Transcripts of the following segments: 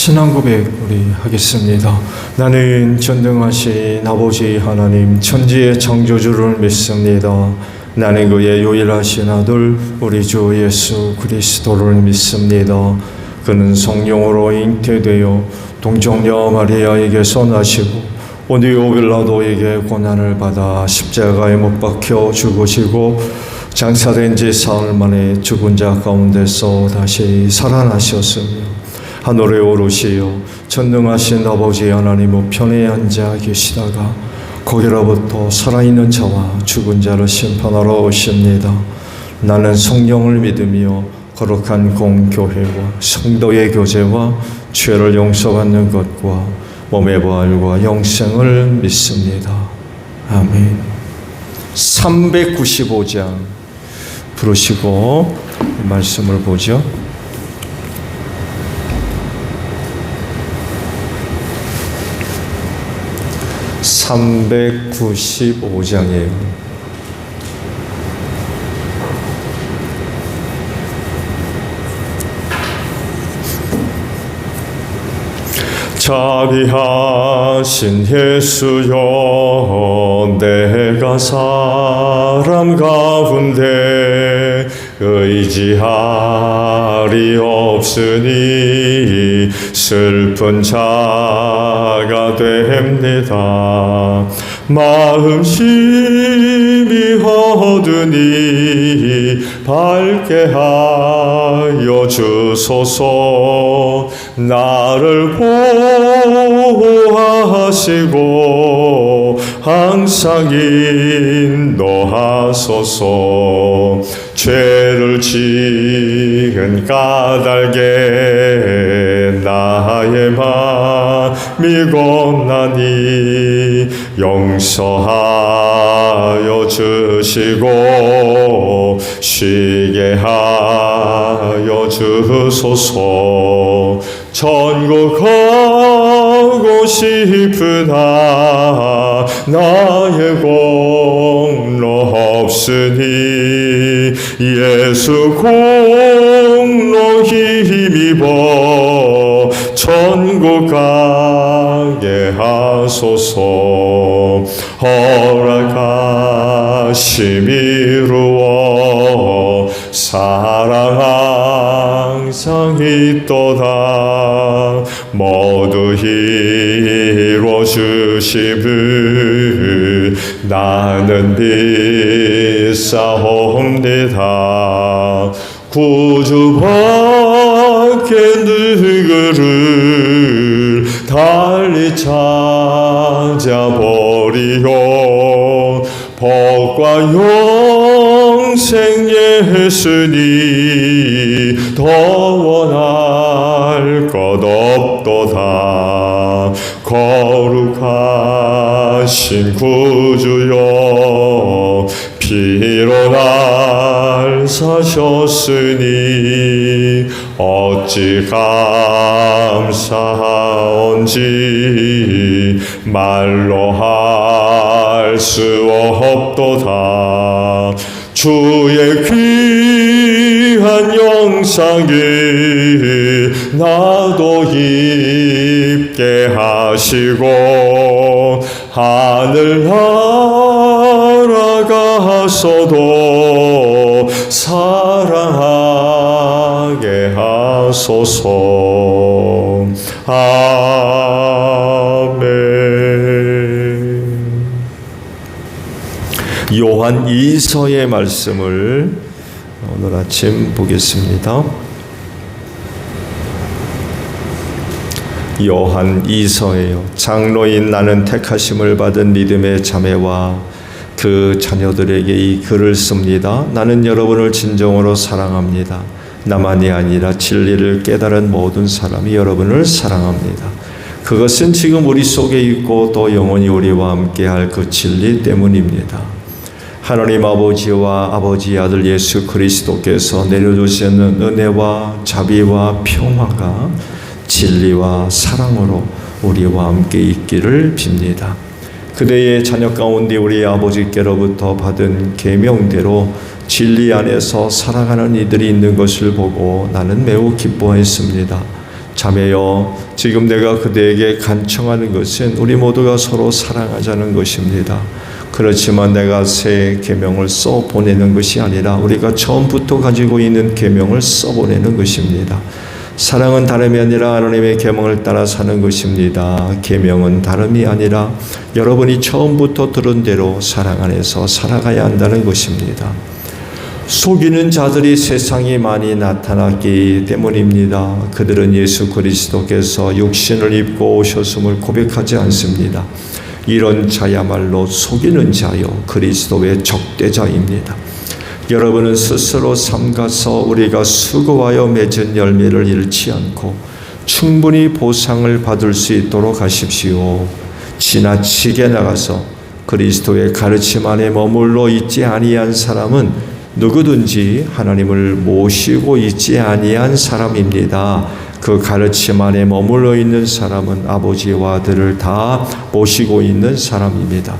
신앙 고백 우리 하겠습니다. 나는 전능하신 아버지 하나님 천지의 창조주를 믿습니다. 나는 그의 유일하신 아들 우리 주 예수 그리스도를 믿습니다. 그는 성령으로 잉태되어 동정녀 마리아에게서 나시고 본디오 빌라도에게 고난을 받아 십자가에 못 박혀 죽으시고 장사된 지 사흘 만에 죽은 자 가운데서 다시 살아나셨으며 하늘에 오르시어 전능하신 아버지 하나님 우편에 앉아 계시다가 거기로부터 살아있는 자와 죽은 자를 심판하러 오십니다. 나는 성령을 믿으며 거룩한 공교회와 성도의 교제와 죄를 용서받는 것과 몸의 부활과 영생을 믿습니다. 아멘. 395장 부르시고 말씀을 보죠. 395장이에요. 자비하신 예수여, 내가 사람 가운데 의지할이 없으니 슬픈 자가 됩니다. 마음 심히 어두니 밝게 하여 주소서. 나를 보호하시고 항상 인도하소서. 죄를 지은 까닭에 나의 마음이 겁나니 용서하여 주시고 쉬게 하여 주소서. 천국 가고 싶으나 나의 공로 없으니 예수 공로 힘입어 천국 가게 하소서. 허락하심 이루어 사랑 항상 있도다. 모두 이루어 주심을 나는 믿사옵니다. 구주밖에 누구를 달리 찾아버리오. 복과 영생 예수니 더 원할 것 없도다. 거룩하신 구주여, 피로 날 사셨으니 어찌 감사한지 말로 할 수 없도다. 주의 귀한 영상을 나도 입게 하시고 하늘 날아가서도 사랑하게 하소서. 아멘. 요한 2서의 말씀을 오늘 아침 보겠습니다. 요한 2서예요. 장로인 나는 택하심을 받은 믿음의 자매와 그 자녀들에게 이 글을 씁니다. 나는 여러분을 진정으로 사랑합니다. 나만이 아니라 진리를 깨달은 모든 사람이 여러분을 사랑합니다. 그것은 지금 우리 속에 있고 또 영원히 우리와 함께할 그 진리 때문입니다. 하나님 아버지와 아버지 아들 예수 그리스도께서 내려주시는 은혜와 자비와 평화가 진리와 사랑으로 우리와 함께 있기를 빕니다. 그대의 자녀 가운데 우리 아버지께로부터 받은 계명대로 진리 안에서 살아가는 이들이 있는 것을 보고 나는 매우 기뻐했습니다. 자매여, 지금 내가 그대에게 간청하는 것은 우리 모두가 서로 사랑하자는 것입니다. 그렇지만 내가 새 계명을 써 보내는 것이 아니라 우리가 처음부터 가지고 있는 계명을 써 보내는 것입니다. 사랑은 다름이 아니라 하나님의 계명을 따라 사는 것입니다. 계명은 다름이 아니라 여러분이 처음부터 들은 대로 사랑 안에서 살아가야 한다는 것입니다. 속이는 자들이 세상에 많이 나타났기 때문입니다. 그들은 예수 그리스도께서 육신을 입고 오셨음을 고백하지 않습니다. 이런 자야말로 속이는 자요, 그리스도의 적대자입니다. 여러분은 스스로 삼가서 우리가 수고하여 맺은 열매를 잃지 않고 충분히 보상을 받을 수 있도록 하십시오. 지나치게 나가서 그리스도의 가르침 안에 머물러 있지 아니한 사람은 누구든지 하나님을 모시고 있지 아니한 사람입니다. 그 가르침 안에 머물러 있는 사람은 아버지와 아들을 다 모시고 있는 사람입니다.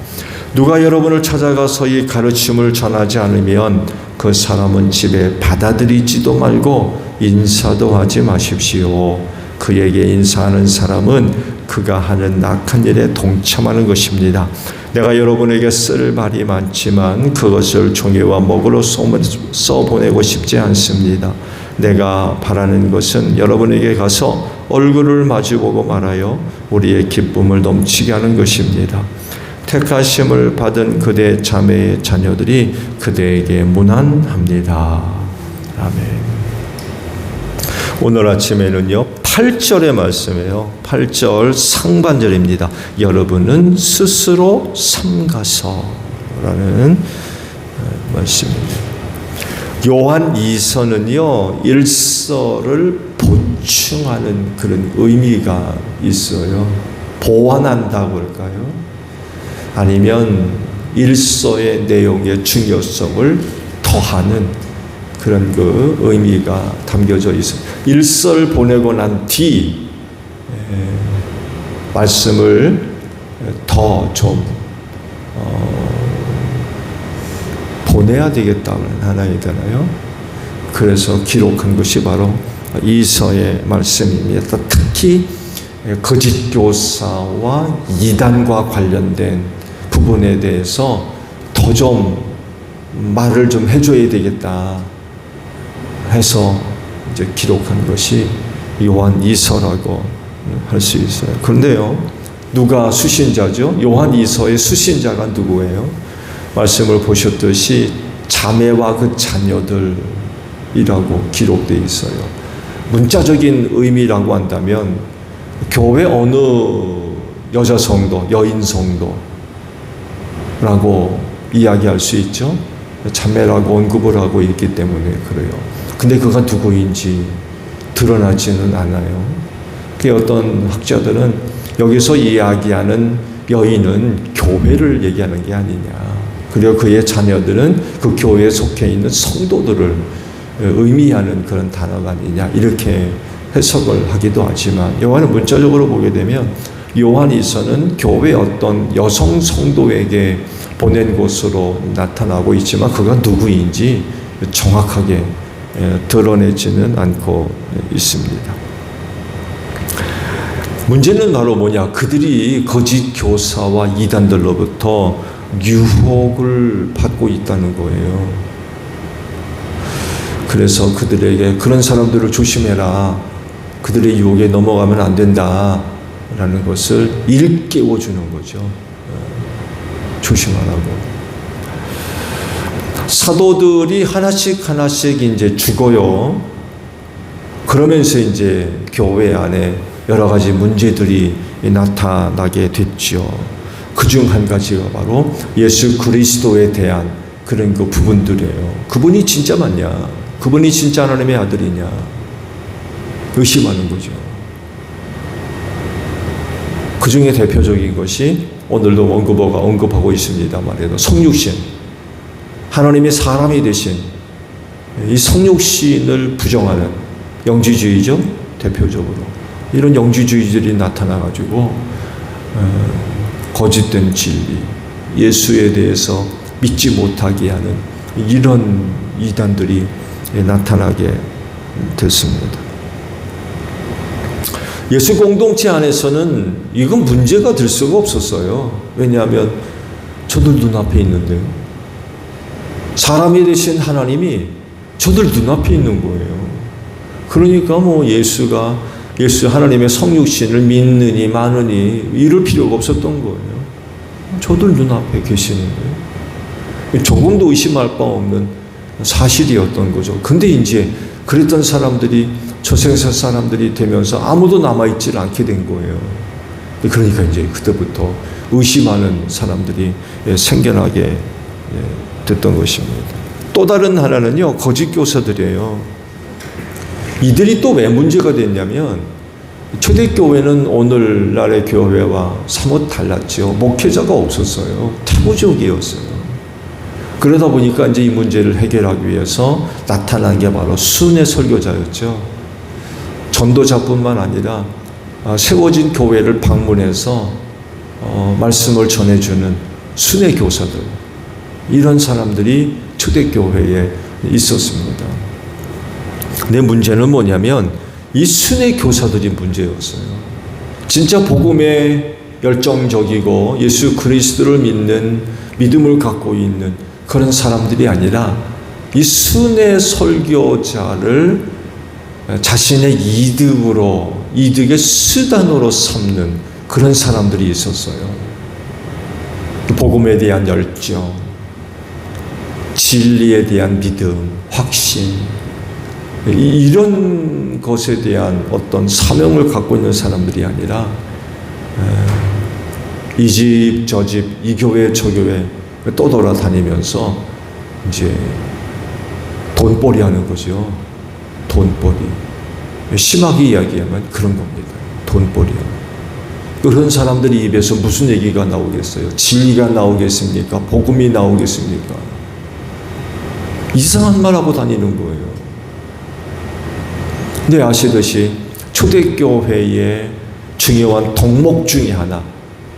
누가 여러분을 찾아가서 이 가르침을 전하지 않으면 그 사람은 집에 받아들이지도 말고 인사도 하지 마십시오. 그에게 인사하는 사람은 그가 하는 악한 일에 동참하는 것입니다. 내가 여러분에게 쓸 말이 많지만 그것을 종이와 먹으로 써보내고 싶지 않습니다. 내가 바라는 것은 여러분에게 가서 얼굴을 마주보고 말하여 우리의 기쁨을 넘치게 하는 것입니다. 택하심을 받은 그대 자매의 자녀들이 그대에게 무난합니다. 아멘. 오늘 아침에는요, 8절의 말씀이에요. 8절 상반절입니다. 여러분은 스스로 삼가서 라는 말씀입니다. 요한 2서는요, 1서를 보충하는 그런 의미가 있어요. 보완한다고 할까요? 아니면 1서의 내용의 중요성을 더하는 그런 그 의미가 담겨져 있어요. 1서를 보내고 난 뒤 말씀을 더 좀 보내야 되겠다는 하나이잖아요. 그래서 기록한 것이 바로 2서의 말씀입니다. 특히 거짓 교사와 이단과 관련된 부분에 대해서 더 좀 말을 좀 해줘야 되겠다 해서 이제 기록한 것이 요한 2서라고 할 수 있어요. 그런데요, 누가 수신자죠? 요한 2서의 수신자가 누구예요? 말씀을 보셨듯이 자매와 그 자녀들이라고 기록되어 있어요. 문자적인 의미라고 한다면 교회 어느 여자 성도, 여인 성도라고 이야기할 수 있죠. 자매라고 언급을 하고 있기 때문에 그래요. 근데 그가 누구인지 드러나지는 않아요. 그 어떤 학자들은 여기서 이야기하는 여인은 교회를 얘기하는 게 아니냐. 그리고 그의 자녀들은 그 교회에 속해 있는 성도들을 의미하는 그런 단어가 아니냐. 이렇게 해석을 하기도 하지만 요한은 문자적으로 보게 되면 요한 2서는 교회 어떤 여성 성도에게 보낸 것으로 나타나고 있지만 그가 누구인지 정확하게 드러내지는 않고 있습니다. 문제는 바로 뭐냐? 그들이 거짓 교사와 이단들로부터 유혹을 받고 있다는 거예요. 그래서 그들에게 그런 사람들을 조심해라. 그들의 유혹에 넘어가면 안 된다. 라는 것을 일깨워주는 거죠. 조심하라고. 사도들이 하나씩 이제 죽어요. 그러면서 이제 교회 안에 여러 가지 문제들이 나타나게 됐죠. 그중 한 가지가 바로 예수 그리스도에 대한 그런 그 부분들이에요. 그분이 진짜 맞냐? 그분이 진짜 하나님의 아들이냐? 의심하는 거죠. 그 중에 대표적인 것이 오늘도 원고보가 언급하고 있습니다만 성육신, 하나님의 사람이 되신 이 성육신을 부정하는 영지주의죠. 대표적으로 이런 영지주의들이 나타나가지고 거짓된 진리, 예수에 대해서 믿지 못하게 하는 이런 이단들이 나타나게 됐습니다. 예수 공동체 안에서는 이건 문제가 될 수가 없었어요. 왜냐하면 저들 눈앞에 있는데요. 사람이 되신 하나님이 저들 눈앞에 있는 거예요. 그러니까 뭐 예수 하나님의 성육신을 믿느니 마느니 이럴 필요가 없었던 거예요. 저들 눈앞에 계시는데 조금도 의심할 바 없는 사실이었던 거죠. 근데 이제 그랬던 사람들이 초생사 사람들이 되면서 아무도 남아있질 않게 된 거예요. 그러니까 이제 그때부터 의심하는 사람들이 생겨나게 됐던 것입니다. 또 다른 하나는요, 거짓 교사들이에요. 이들이 또 왜 문제가 됐냐면, 초대교회는 오늘날의 교회와 사뭇 달랐죠. 목회자가 없었어요. 태고적이었어요. 그러다 보니까 이제 이 문제를 해결하기 위해서 나타난 게 바로 순회 설교자였죠. 전도자뿐만 아니라 세워진 교회를 방문해서 말씀을 전해주는 순회 교사들, 이런 사람들이 초대교회에 있었습니다. 근데 문제는 뭐냐면 이 순회 교사들이 문제였어요. 진짜 복음에 열정적이고 예수 그리스도를 믿는 믿음을 갖고 있는 그런 사람들이 아니라 이 순회 설교자를 자신의 이득의 수단으로 삼는 그런 사람들이 있었어요. 복음에 대한 열정, 진리에 대한 믿음, 확신, 이런 것에 대한 어떤 사명을 갖고 있는 사람들이 아니라 이 집 저 집, 이 교회 저 교회 떠돌아다니면서 이제 돈벌이 하는 거죠. 돈벌이. 심하게 이야기하면 그런 겁니다. 돈벌이. 그런 사람들이 입에서 무슨 얘기가 나오겠어요? 진리가 나오겠습니까? 복음이 나오겠습니까? 이상한 말하고 다니는 거예요. 근데 아시듯이 초대교회의 중요한 덕목 중에 하나,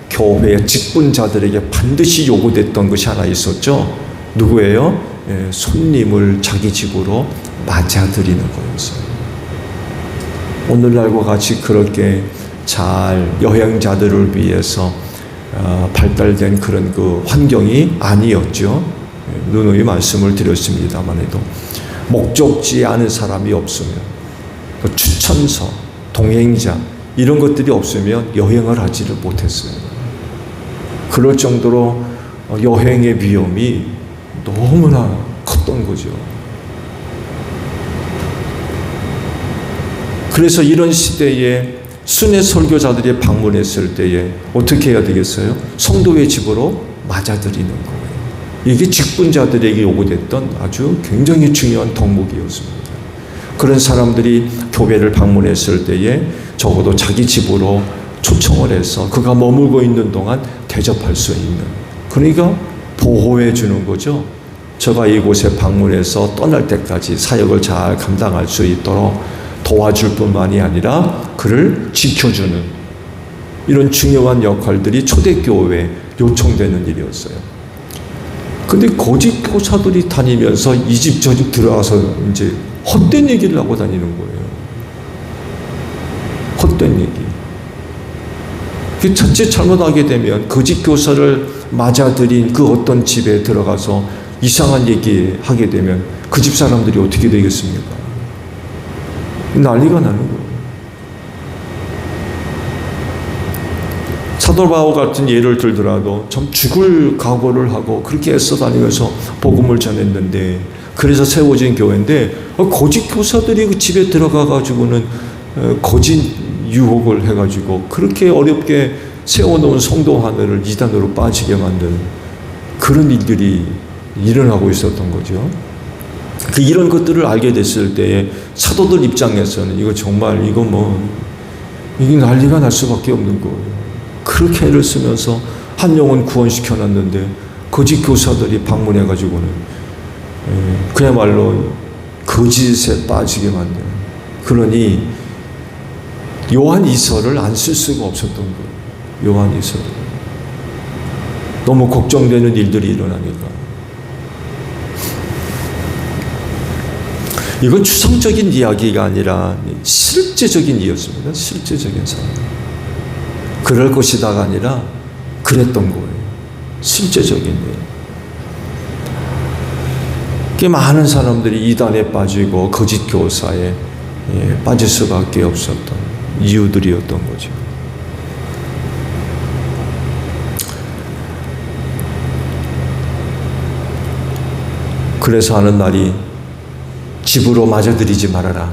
교회의 직분자들에게 반드시 요구됐던 것이 하나 있었죠. 누구예요? 손님을 자기 집으로 맞아들이는 거였어요. 오늘날과 같이 그렇게 잘 여행자들을 위해서 발달된 그런 그 환경이 아니었죠. 누누이 말씀을 드렸습니다만 해도 목적지 아는 사람이 없으면, 추천서, 동행자 이런 것들이 없으면 여행을 하지를 못했어요. 그럴 정도로 여행의 위험이 너무나 컸던 거죠. 그래서 이런 시대에 순회 설교자들이 방문했을 때에 어떻게 해야 되겠어요? 성도의 집으로 맞아들이는 거예요. 이게 직분자들에게 요구됐던 아주 굉장히 중요한 덕목이었습니다. 그런 사람들이 교회를 방문했을 때에 적어도 자기 집으로 초청을 해서 그가 머물고 있는 동안 대접할 수 있는, 그러니까 보호해 주는 거죠. 저가 이곳에 방문해서 떠날 때까지 사역을 잘 감당할 수 있도록 도와줄 뿐만이 아니라 그를 지켜주는 이런 중요한 역할들이 초대교회에 요청되는 일이었어요. 근데 거짓 교사들이 다니면서 이 집 저 집 들어가서 이제 헛된 얘기를 하고 다니는 거예요. 헛된 얘기. 그 첫째 잘못하게 되면 거짓 교사를 맞아들인 그 어떤 집에 들어가서 이상한 얘기 하게 되면 그 집 사람들이 어떻게 되겠습니까? 난리가 나는 거예요. 사도 바울 같은 예를 들더라도 좀 죽을 각오를 하고 그렇게 애써 다니면서 복음을 전했는데, 그래서 세워진 교회인데 거짓 교사들이 그 집에 들어가 가지고는 거짓 유혹을 해가지고 그렇게 어렵게 세워놓은 성도 하나를 이단으로 빠지게 만든 그런 일들이 일어나고 있었던 거죠. 이런 것들을 알게 됐을 때에 사도들 입장에서는 이거 정말 이게 난리가 날 수밖에 없는 거예요. 그렇게 애를 쓰면서 한 영혼 구원시켜놨는데 거짓 교사들이 방문해가지고는 그야말로 거짓에 빠지게 만드는, 그러니 요한 이서를 안 쓸 수가 없었던 거예요. 요한 이서를. 너무 걱정되는 일들이 일어나니까. 이건 추상적인 이야기가 아니라 실제적인 이야기였습니다. 실제적인 상황. 그럴 것이다가 아니라 그랬던 거예요. 실제적인 일. 많은 사람들이 이단에 빠지고 거짓 교사에 빠질 수밖에 없었던 이유들이었던 거죠. 그래서 하는 날이 집으로 맞아들이지 말아라.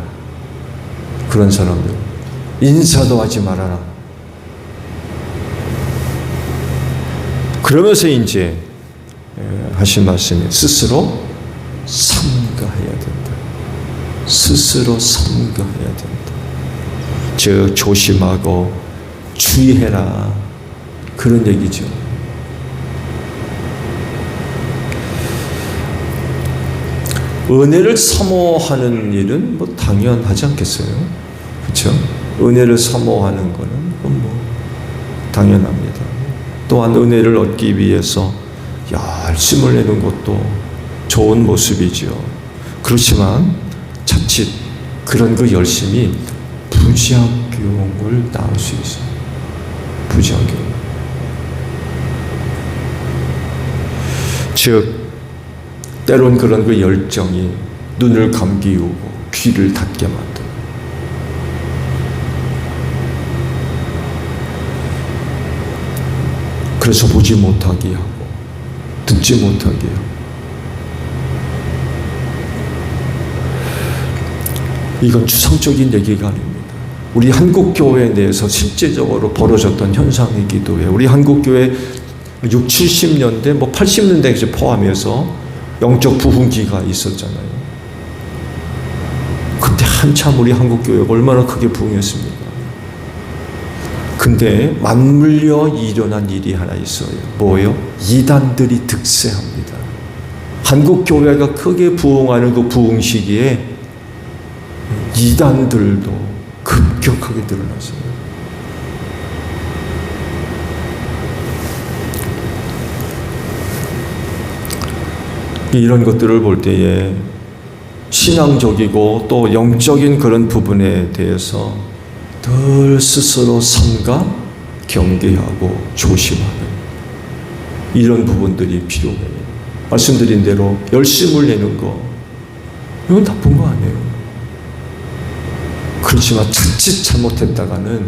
그런 사람들. 인사도 하지 말아라. 그러면서 이제 하신 말씀이 스스로 삼가해야 된다. 스스로 삼가해야 된다. 즉 조심하고 주의해라. 그런 얘기죠. 은혜를 사모하는 일은 뭐 당연하지 않겠어요? 그렇죠? 은혜를 사모하는 거는 뭐 당연합니다. 또한 은혜를 얻기 위해서 열심을 내는 것도 좋은 모습이죠. 그렇지만 자칫 그런 그 열심이 부작용을 낳을 수 있어요. 부작용. 즉 때론 그런 그 열정이 눈을 감기우고 귀를 닫게 만들어요. 그래서 보지 못하게 하고 듣지 못하게 하고. 이건 추상적인 얘기가 아닙니다. 우리 한국교회 내에서 실제적으로 벌어졌던 현상이기도 해요. 우리 한국교회 60, 70년대, 80년대까지 포함해서 영적 부흥기가 있었잖아요. 그때 한참 우리 한국교회가 얼마나 크게 부흥했습니까? 근데 맞물려 일어난 일이 하나 있어요. 뭐예요? 이단들이 득세합니다. 한국교회가 크게 부흥하는 그 부흥 시기에 이단들도 급격하게 드러났어요. 이런 것들을 볼 때에 신앙적이고 또 영적인 그런 부분에 대해서 늘 스스로 삼가 경계하고 조심하는 이런 부분들이 필요해요. 말씀드린 대로 열심을 내는 거 이건 나쁜 거 아니에요. 그렇지만 자칫 잘못했다가는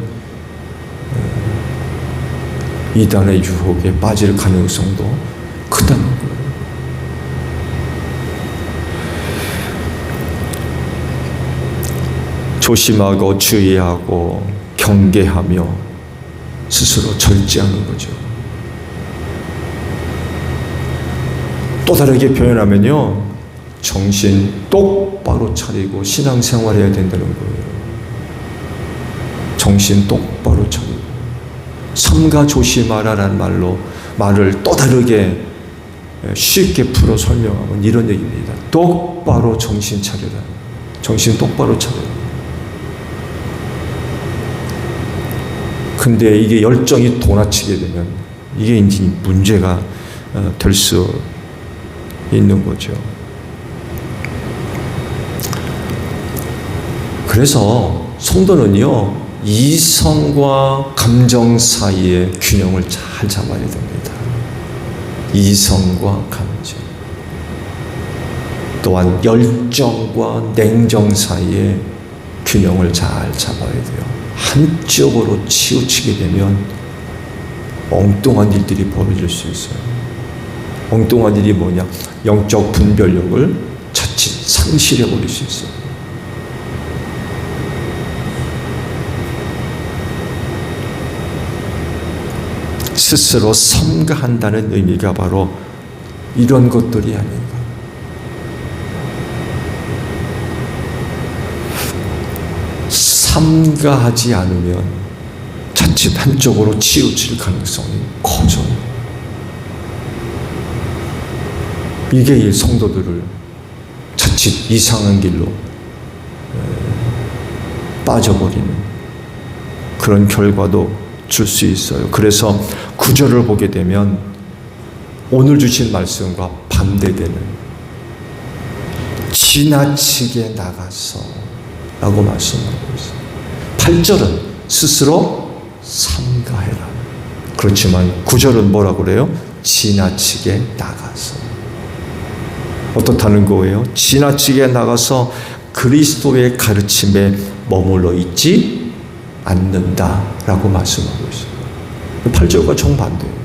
이단의 유혹에 빠질 가능성도 크다는 거예요. 조심하고 주의하고 경계하며 스스로 절제하는 거죠. 또 다르게 표현하면요, 정신 똑바로 차리고 신앙생활해야 된다는 거예요. 정신 똑바로 차리고 삼가 조심하라라는 말을 또 다르게 쉽게 풀어 설명하면 이런 얘기입니다. 똑바로 정신 차려라. 정신 똑바로 차려라. 근데 이게 열정이 도나치게 되면 이게 이제 문제가 될 수 있는 거죠. 그래서 성도는요, 이성과 감정 사이의 균형을 잘 잡아야 됩니다. 이성과 감정. 또한 열정과 냉정 사이의 균형을 잘 잡아야 돼요. 한쪽으로 치우치게 되면 엉뚱한 일들이 벌어질 수 있어요. 엉뚱한 일이 뭐냐? 영적 분별력을 자칫 상실해 버릴 수 있어요. 스스로 삼가한다는 의미가 바로 이런 것들이 아닌가. 삼가하지 않으면 자칫 한쪽으로 치우칠 가능성이 커져요. 이게 이 성도들을 자칫 이상한 길로 빠져버리는 그런 결과도 줄 수 있어요. 그래서 9절을 보게 되면 오늘 주신 말씀과 반대되는 지나치게 나가서 라고 말씀하고 있어요. 8절은 스스로 삼가해라. 그렇지만 9절은 뭐라고 그래요? 지나치게 나가서. 어떻다는 거예요? 지나치게 나가서 그리스도의 가르침에 머물러 있지 않는다라고 말씀하고 있어요. 8절과 정반대예요.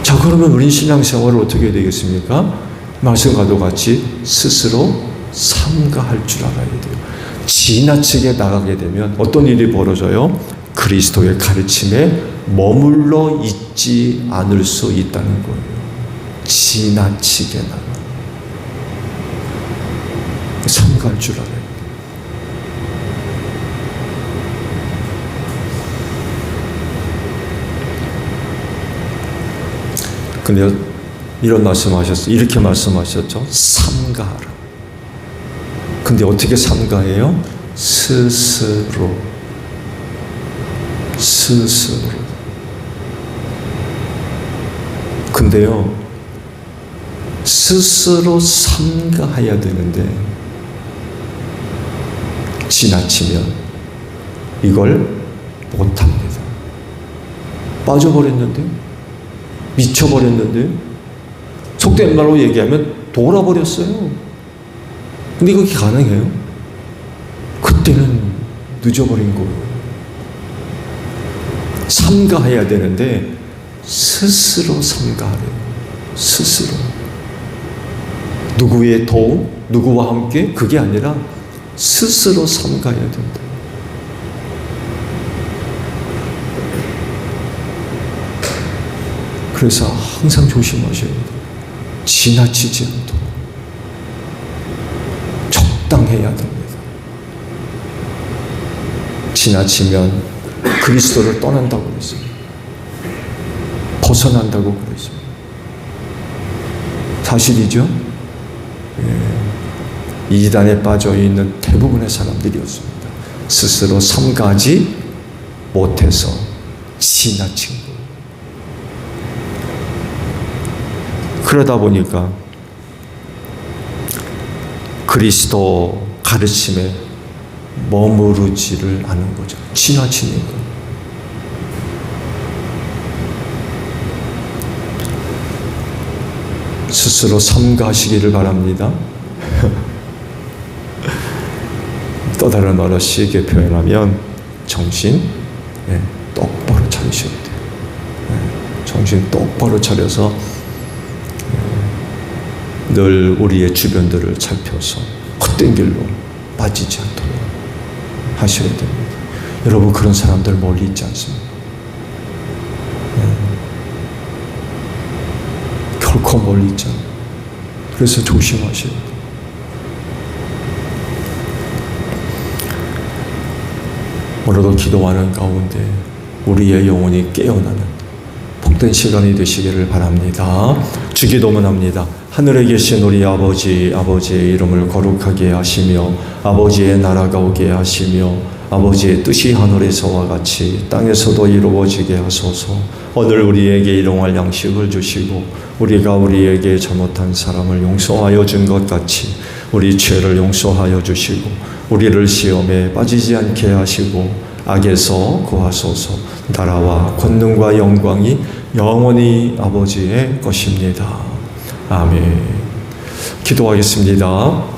자, 그러면 우리 신앙생활은 어떻게 되겠습니까? 말씀과도 같이 스스로 삼가할 줄 알아야 돼요. 지나치게 나가게 되면 어떤 일이 벌어져요? 그리스도의 가르침에 머물러 있지 않을 수 있다는 거예요. 지나치게 나가. 삼가할 줄 알아야 돼요. 근데 이런 말씀하셨어요. 이렇게 말씀하셨죠. 삼가하라. 근데 어떻게 삼가해요? 스스로. 근데요, 스스로 삼가해야 되는데 지나치면 이걸 못합니다. 빠져버렸는데, 미쳐버렸는데, 속된 말로 얘기하면 돌아버렸어요. 근데 그게 가능해요? 그때는 늦어버린 거예요. 삼가해야 되는데 스스로 삼가하래요. 스스로. 누구의 도움, 누구와 함께, 그게 아니라 스스로 삼가해야 된다. 그래서 항상 조심하셔야 돼요. 지나치지 않도록 적당해야 됩니다. 지나치면 그리스도를 떠난다고 그랬습니다. 벗어난다고 그랬습니다. 사실이죠? 예. 이단에 빠져있는 대부분의 사람들이었습니다. 스스로 삼가하지 못해서 지나친 거예요. 그러다 보니까 그리스도 가르침에 머무르지를 않은 거죠. 지나치니까. 스스로 삼가하시기를 바랍니다. 또 다른 말로 쉽게 표현하면 정신 똑바로 차리셔야 돼요. 정신 똑바로 차려서 늘 우리의 주변들을 살펴서 헛된 길로 빠지지 않도록 하셔야 됩니다. 여러분, 그런 사람들 멀리 있지 않습니까? 결코 멀리 있지 않아요. 그래서 조심하셔야 돼요. 오늘도 기도하는 가운데 우리의 영혼이 깨어나는 복된 시간이 되시기를 바랍니다. 주기도문 합니다. 하늘에 계신 우리 아버지, 아버지의 이름을 거룩하게 하시며 아버지의 나라가 오게 하시며 아버지의 뜻이 하늘에서와 같이 땅에서도 이루어지게 하소서. 오늘 우리에게 일용할 양식을 주시고 우리가 우리에게 잘못한 사람을 용서하여 준 것 같이 우리 죄를 용서하여 주시고 우리를 시험에 빠지지 않게 하시고 악에서 구하소서. 나라와 권능과 영광이 영원히 아버지의 것입니다. 아멘. 기도하겠습니다.